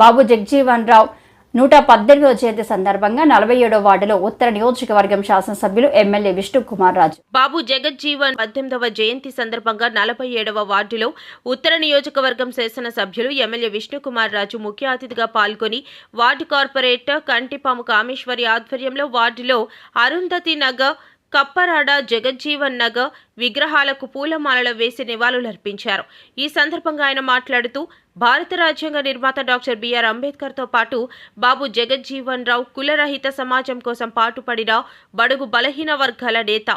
బాబు జగజీవన్ రావు 118వ జయంతి సందర్భంగా 47వ వార్డులో ఉత్తర నియోజకవర్గం శాసనసభ్యులు ఎమ్మెల్యే విష్ణుకుమార్ రాజు బాబు జగజ్జీవన్ 18వ జయంతి సందర్భంగా 47వ వార్డులో ఉత్తర నియోజకవర్గం శాసనసభ్యులు ఎమ్మెల్యే విష్ణుకుమార్ రాజు ముఖ్య అతిథిగా పాల్గొని వార్డు కార్పొరేటర్ కంటిపాము కామేశ్వరి ఆధ్వర్యంలో వార్డులో అరుంధతి నగర్, కప్పరాడ, జగజ్జీవన్ నగర్ విగ్రహాలకు పూలమాలలు వేసి నివాళులర్పించారు. ఈ సందర్భంగా ఆయన మాట్లాడుతూ భారత రాజ్యాంగ నిర్మాత డాక్టర్ బిఆర్ అంబేద్కర్తో పాటు బాబు జగజ్జీవన్ రావు కులరహిత సమాజం కోసం పాటుపడిన బడుగు బలహీన వర్గాల నేత,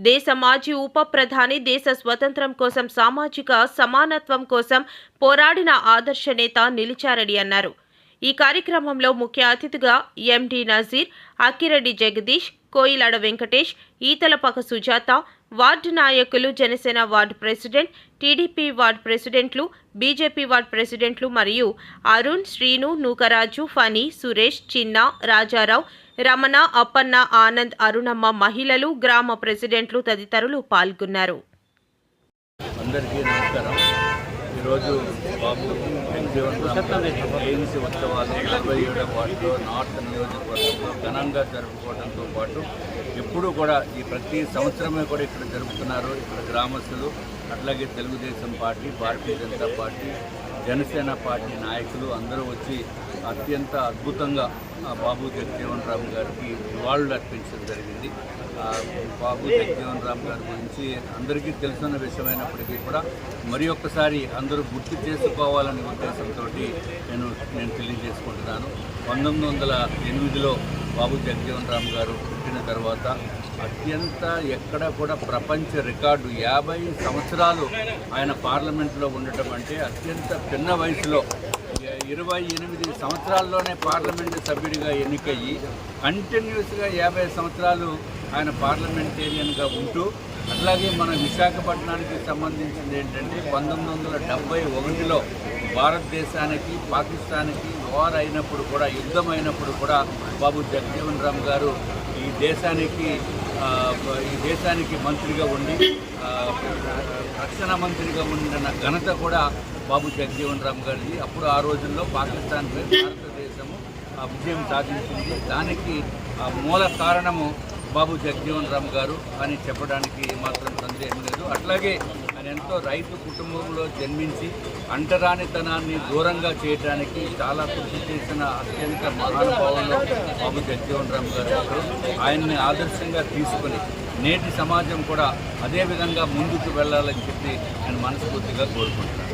దేశ మాజీ ఉప ప్రధాని, దేశ స్వతంత్రం కోసం సామాజిక సమానత్వం కోసం పోరాడిన ఆదర్శ నేత నిలిచారని అన్నారు. ఈ కార్యక్రమంలో ముఖ్య అతిథిగా ఎండి నజీర్, అక్కిరెడ్డి జగదీష్, కోయిలాడ వెంకటేష్, ఈతలపాక సుజాత, వార్డు నాయకులు, Janasena ward president, TDP ward ప్రెసిడెంట్లు, బీజేపీ వార్డు ప్రెసిడెంట్లు మరియు అరుణ్, శ్రీను, నూకరాజు, ఫనీ, సురేష్, చిన్న, రాజారావు, రమణ, అప్పన్న, ఆనంద్, అరుణమ్మ, మహిళలు, గ్రామ ప్రెసిడెంట్లు తదితరులు పాల్గొన్నారు. అందరికీ నమస్కారం. ఈరోజు బాబు జగజీవన్ రామ్ జయంతి ఉత్సవాలు 47వ వార్డులో నార్త్ నియోజకవర్గంలో ఘనంగా జరుపుకోవడంతో పాటు ఎప్పుడూ కూడా ఈ ప్రతి సంవత్సరమే కూడా ఇక్కడ జరుపుతున్నారు. ఇక్కడ గ్రామస్తులు, అట్లాగే Telugu Desam party, Bharatiya Janata party, Janasena party నాయకులు అందరూ వచ్చి అత్యంత అద్భుతంగా బాబు జగజీవన్ రామ్ గారికి నివాళులు అర్పించడం జరిగింది. బాబు జగజీవన్ రామ్ గారి గురించి అందరికీ తెలుసున్న విషయమైనప్పటికీ కూడా మరి ఒక్కసారి అందరూ గుర్తు చేసుకోవాలనే ఉద్దేశంతో నేను తెలియజేసుకుంటున్నాను. 1908లో బాబు జగజీవన్ రామ్ గారు పుట్టిన తర్వాత అత్యంత ఎక్కడ కూడా ప్రపంచ రికార్డు 50 సంవత్సరాలు ఆయన పార్లమెంట్లో ఉండటం అంటే అత్యంత చిన్న వయసులో 28 సంవత్సరాల్లోనే పార్లమెంటు సభ్యుడిగా ఎన్నికయ్యి కంటిన్యూస్గా 50 సంవత్సరాలు ఆయన పార్లమెంటేరియన్గా ఉంటూ, అట్లాగే మన విశాఖపట్నానికి సంబంధించింది ఏంటంటే 1971లో భారతదేశానికి పాకిస్తాన్కి వార్ అయినప్పుడు కూడా, యుద్ధం అయినప్పుడు కూడా బాబు జగజీవన్ రామ్ గారు ఈ దేశానికి మంత్రిగా ఉండి రక్షణ మంత్రిగా ఉండిన ఘనత కూడా బాబు జగజీవన్ రామ్ గారిది. అప్పుడు ఆ రోజుల్లో పాకిస్తాన్పై భారతదేశము విజయం సాధించింది. దానికి మూల కారణము బాబు జగజీవన్ రామ్ గారు అని చెప్పడానికి మాత్రం సందేహం లేదు. అట్లాగే ఆయన ఎంతో రైతు కుటుంబంలో జన్మించి అంటరానితనాన్ని దూరంగా చేయడానికి చాలా కృషి చేసిన అత్యంత మహానుభావుల్లో బాబు జగజీవన్ రామ్ గారు. ఆయన్ని ఆదర్శంగా తీసుకుని నేటి సమాజం కూడా అదే విధంగా ముందుకు వెళ్ళాలని చెప్పి నేను మనస్ఫూర్తిగా కోరుకుంటున్నాను.